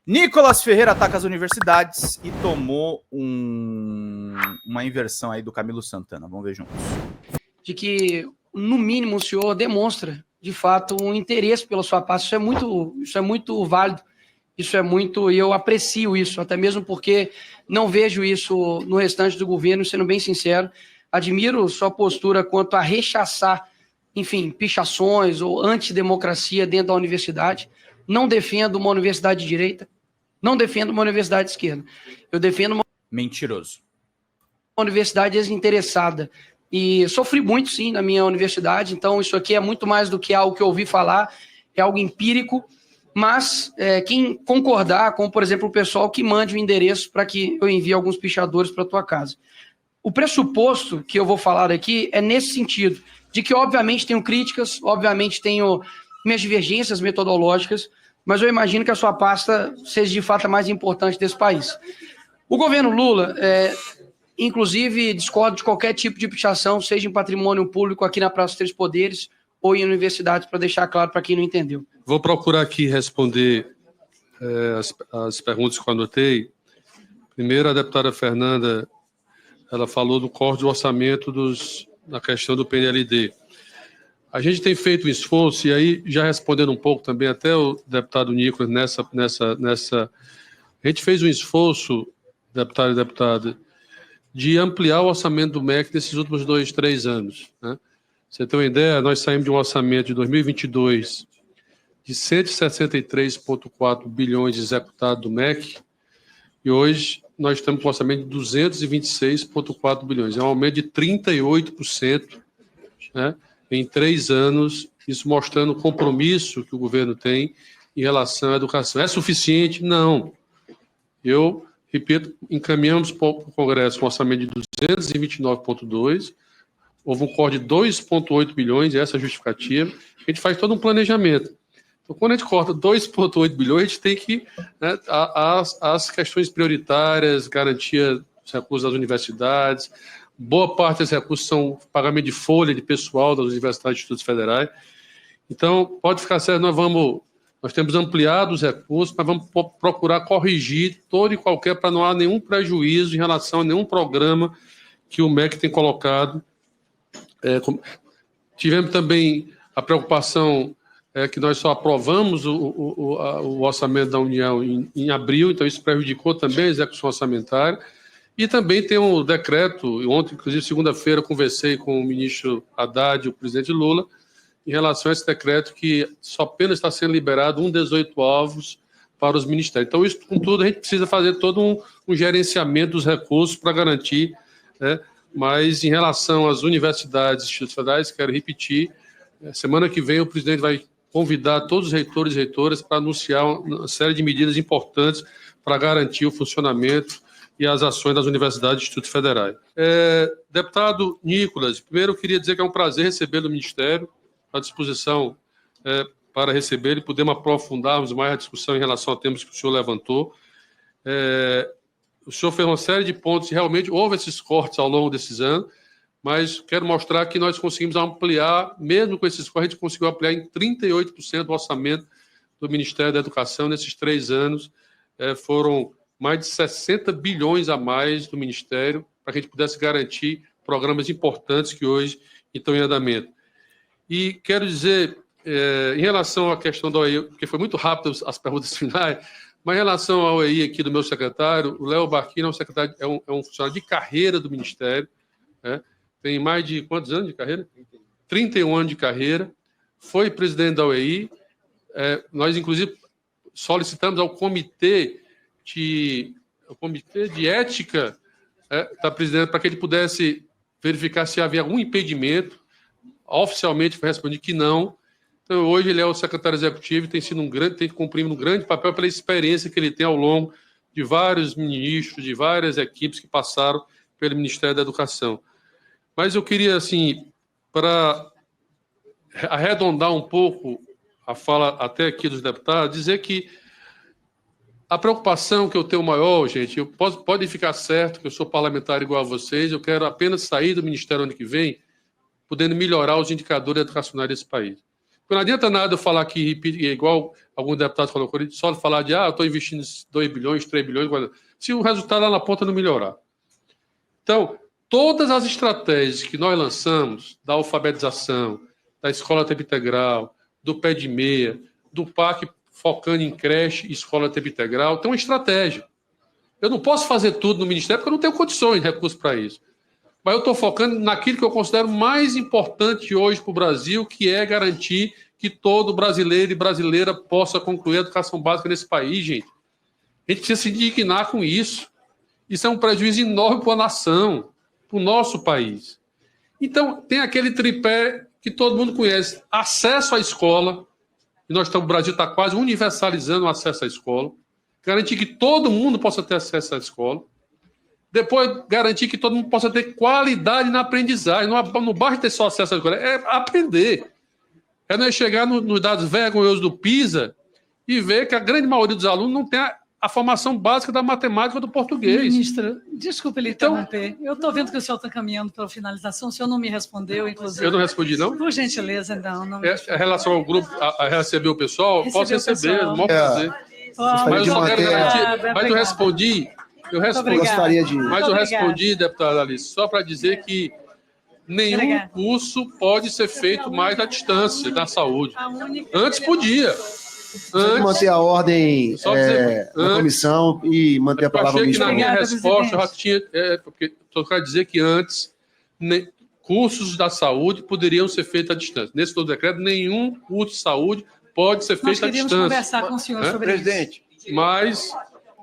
Nicolas Ferreira ataca as universidades e tomou uma inversão aí do Camilo Santana. Vamos ver juntos. De que, no mínimo, o senhor demonstra, de fato, um interesse pela sua pasta. Isso é muito válido. E eu aprecio isso, até mesmo porque não vejo isso no restante do governo, sendo bem sincero. Admiro sua postura quanto a rechaçar, enfim, pichações ou antidemocracia dentro da universidade. Não defendo uma universidade de direita, não defendo uma universidade de esquerda. Eu defendo uma mentiroso. Universidade desinteressada. E sofri muito, sim, na minha universidade, então isso aqui é muito mais do que algo que eu ouvi falar, é algo empírico, mas quem concordar com, por exemplo, o pessoal que mande o endereço para que eu envie alguns pichadores para a tua casa. O pressuposto que eu vou falar aqui é nesse sentido, de que obviamente tenho críticas, obviamente tenho minhas divergências metodológicas, mas eu imagino que a sua pasta seja de fato a mais importante desse país. O governo Lula, inclusive, discordo de qualquer tipo de pichação, seja em patrimônio público aqui na Praça dos Três Poderes ou em universidades, para deixar claro para quem não entendeu. Vou procurar aqui responder as perguntas que eu anotei. Primeiro, a deputada Fernanda, ela falou do corte do orçamento na questão do PNLD. A gente tem feito um esforço, e aí, já respondendo um pouco também, até o deputado Nicolas, a gente fez um esforço, deputado e deputada, de ampliar o orçamento do MEC nesses últimos 2, 3 anos. Né? Você tem uma ideia, nós saímos de um orçamento de 2022 de 163,4 bilhões executado do MEC, e hoje nós estamos com um orçamento de 226,4 bilhões. É um aumento de 38%, né, em 3 anos, isso mostrando o compromisso que o governo tem em relação à educação. É suficiente? Não. Eu repito, encaminhamos para o Congresso um orçamento de 229,2, houve um corte de 2,8 bilhões, essa é a justificativa, a gente faz todo um planejamento. Então, quando a gente corta 2,8 bilhões, a gente tem que, né, as questões prioritárias, garantia dos recursos das universidades, boa parte desses recursos são pagamento de folha de pessoal das universidades e institutos federais. Então, pode ficar certo, nós temos ampliado os recursos, mas vamos procurar corrigir todo e qualquer, para não há nenhum prejuízo em relação a nenhum programa que o MEC tem colocado. Tivemos também a preocupação que nós só aprovamos o orçamento da União em abril, então isso prejudicou também a execução orçamentária. E também tem um decreto, ontem, inclusive, segunda-feira, conversei com o ministro Haddad e o presidente Lula, em relação a esse decreto que só apenas está sendo liberado 18 ovos para os ministérios. Então, isso, contudo, a gente precisa fazer todo um gerenciamento dos recursos para garantir, né? Mas, em relação às universidades e institutos federais, quero repetir, semana que vem o presidente vai convidar todos os reitores e reitoras para anunciar uma série de medidas importantes para garantir o funcionamento e as ações das universidades e institutos federais. Deputado Nicolas, primeiro eu queria dizer que é um prazer recebê-lo no Ministério, à disposição para receber e podermos aprofundarmos mais a discussão em relação a temas que o senhor levantou. O senhor fez uma série de pontos e realmente houve esses cortes ao longo desses anos, mas quero mostrar que nós conseguimos ampliar, mesmo com esses cortes, a gente conseguiu ampliar em 38% o orçamento do Ministério da Educação nesses 3 anos. Foram mais de 60 bilhões a mais do Ministério para que a gente pudesse garantir programas importantes que hoje estão em andamento. E quero dizer, em relação à questão da OEI, porque foi muito rápido as perguntas finais, mas em relação à OEI aqui do meu secretário, o Léo Barquino é um funcionário de carreira do Ministério, né? Tem mais de quantos anos de carreira? 31 anos de carreira, foi presidente da OEI, nós, inclusive, solicitamos ao Comitê de Ética da presidente para que ele pudesse verificar se havia algum impedimento. Oficialmente foi respondido que não. Então, hoje ele é o secretário executivo e tem cumprido um grande papel pela experiência que ele tem ao longo de vários ministros, de várias equipes que passaram pelo Ministério da Educação. Mas eu queria, assim, para arredondar um pouco a fala até aqui dos deputados, dizer que a preocupação que eu tenho maior, gente, pode ficar certo que eu sou parlamentar igual a vocês, eu quero apenas sair do Ministério ano que vem podendo melhorar os indicadores educacionais desse país. Porque não adianta nada eu falar que, igual algum deputado colocou, só falar de, eu estou investindo 2 bilhões, 3 bilhões, se o resultado lá na ponta não melhorar. Então, todas as estratégias que nós lançamos, da alfabetização, da escola tempo integral, do pé de meia, do PAC focando em creche e escola tempo integral, tem uma estratégia. Eu não posso fazer tudo no Ministério porque eu não tenho condições de recursos para isso. Mas eu estou focando naquilo que eu considero mais importante hoje para o Brasil, que é garantir que todo brasileiro e brasileira possa concluir a educação básica nesse país, gente. A gente precisa se indignar com isso. Isso é um prejuízo enorme para a nação, para o nosso país. Então, tem aquele tripé que todo mundo conhece. Acesso à escola, e o Brasil está quase universalizando o acesso à escola. Garantir que todo mundo possa ter acesso à escola. Depois, garantir que todo mundo possa ter qualidade na aprendizagem. Não basta ter só acesso à escola, é aprender. É não chegar nos dados vergonhosos do PISA e ver que a grande maioria dos alunos não tem a formação básica da matemática ou do português. Ministro, desculpe lhe interromper. Eu estou vendo que o senhor está caminhando para a finalização. O senhor não me respondeu, inclusive. Eu não respondi, não? Por gentileza, não. Em relação ao grupo, a receber o pessoal, posso receber, não pode fazer. Mas eu só quero garantir. Mas eu respondi. Gostaria de... Mas eu respondi, deputada Alice, só para dizer que nenhum curso pode ser feito mais à distância da saúde. Antes podia. Antes, manter a ordem na comissão e manter a palavra do ministro. Na minha resposta eu já tinha... porque só quero dizer que antes cursos da saúde poderiam ser feitos à distância. Nesse novo decreto, nenhum curso de saúde pode ser feito à distância. Nós queríamos conversar com o senhor sobre presidente, isso. Mas...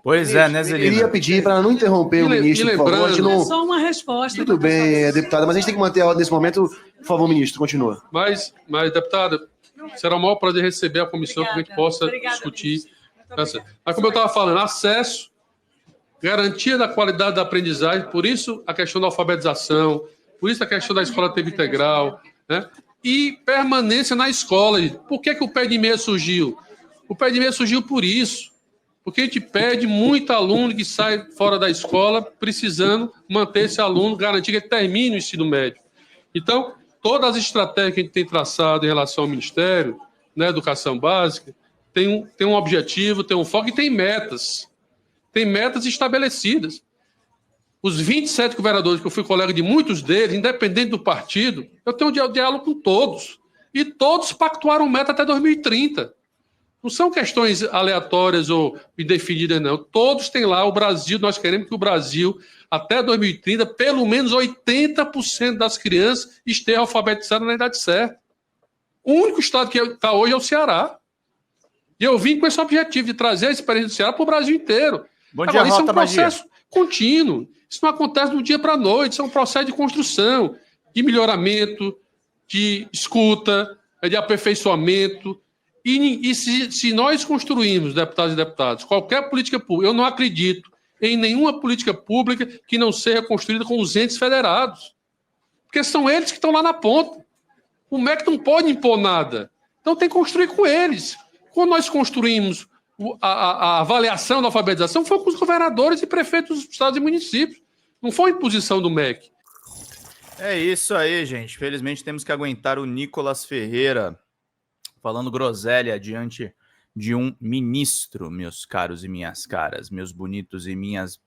Pois é, né, Zelina? Eu queria pedir para não interromper o ministro, por favor. É só uma resposta. Tudo bem, deputada, mas a gente tem que manter a ordem nesse momento. Por favor, ministro, continua. Mas deputada, será o maior prazer receber a comissão para que a gente possa discutir. Mas, como eu estava falando, acesso, garantia da qualidade da aprendizagem, por isso a questão da alfabetização, por isso a questão da escola tempo integral, né? E permanência na escola. Por que o pé de meia surgiu? O pé de meia surgiu por isso. Porque a gente perde muito aluno que sai fora da escola precisando manter esse aluno, garantir que ele termine o ensino médio. Então, todas as estratégias que a gente tem traçado em relação ao Ministério, na educação básica, tem um objetivo, tem um foco e tem metas. Tem metas estabelecidas. Os 27 governadores, que eu fui colega de muitos deles, independente do partido, eu tenho um diálogo com todos. E todos pactuaram meta até 2030. Não são questões aleatórias ou indefinidas, não. Todos têm lá o Brasil, nós queremos que o Brasil, até 2030, pelo menos 80% das crianças estejam alfabetizadas na idade certa. O único estado que está hoje é o Ceará. E eu vim com esse objetivo de trazer a experiência do Ceará para o Brasil inteiro. Bom dia, agora, isso é um Rota processo contínuo. Isso não acontece do dia para a noite. Isso é um processo de construção, de melhoramento, de escuta, de aperfeiçoamento. E se nós construímos, deputados e deputadas, qualquer política pública, eu não acredito em nenhuma política pública que não seja construída com os entes federados. Porque são eles que estão lá na ponta. O MEC não pode impor nada. Então tem que construir com eles. Quando nós construímos a avaliação da alfabetização, foi com os governadores e prefeitos dos estados e municípios. Não foi imposição do MEC. É isso aí, gente. Felizmente temos que aguentar o Nicolas Ferreira falando groselha diante de um ministro, meus caros e minhas caras, meus bonitos e minhas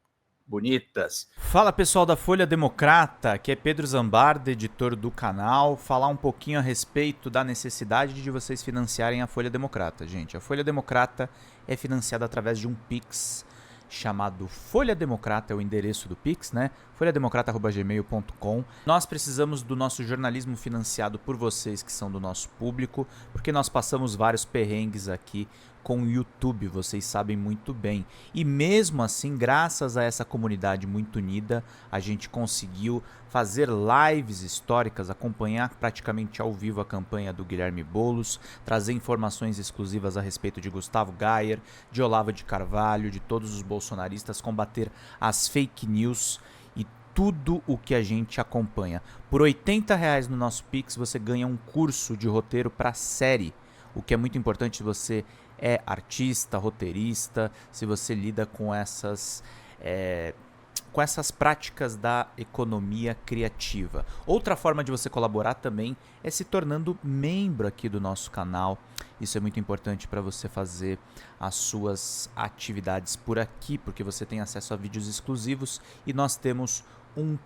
bonitas. Fala, pessoal da Folha Democrata, que é Pedro Zambarda, editor do canal, falar um pouquinho a respeito da necessidade de vocês financiarem a Folha Democrata. Gente, a Folha Democrata é financiada através de um Pix chamado Folha Democrata, é o endereço do Pix, né? folhademocrata@gmail.com. Nós precisamos do nosso jornalismo financiado por vocês que são do nosso público, porque nós passamos vários perrengues aqui com o YouTube, vocês sabem muito bem. E mesmo assim, graças a essa comunidade muito unida, a gente conseguiu fazer lives históricas, acompanhar praticamente ao vivo a campanha do Guilherme Boulos, trazer informações exclusivas a respeito de Gustavo Gayer, de Olavo de Carvalho, de todos os bolsonaristas, combater as fake news e tudo o que a gente acompanha. Por R$80 no nosso Pix você ganha um curso de roteiro para série, o que é muito importante se você é artista, roteirista, se você lida com essas com essas práticas da economia criativa. Outra forma de você colaborar também é se tornando membro aqui do nosso canal. Isso é muito importante para você fazer as suas atividades por aqui, porque você tem acesso a vídeos exclusivos e nós temos um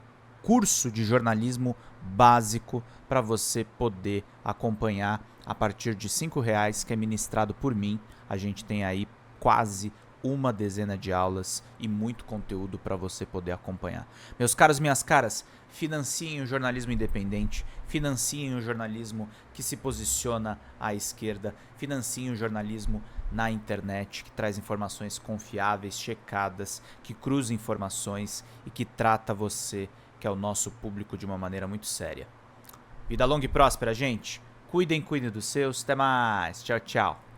curso de jornalismo básico para você poder acompanhar a partir de R$5, que é ministrado por mim. A gente tem aí quase uma dezena de aulas e muito conteúdo para você poder acompanhar. Meus caros, minhas caras, financiem o jornalismo independente, financiem o jornalismo que se posiciona à esquerda, financiem o jornalismo na internet, que traz informações confiáveis, checadas, que cruza informações e que trata você, que é o nosso público, de uma maneira muito séria. Vida longa e próspera, gente. Cuidem dos seus. Até mais. Tchau, tchau.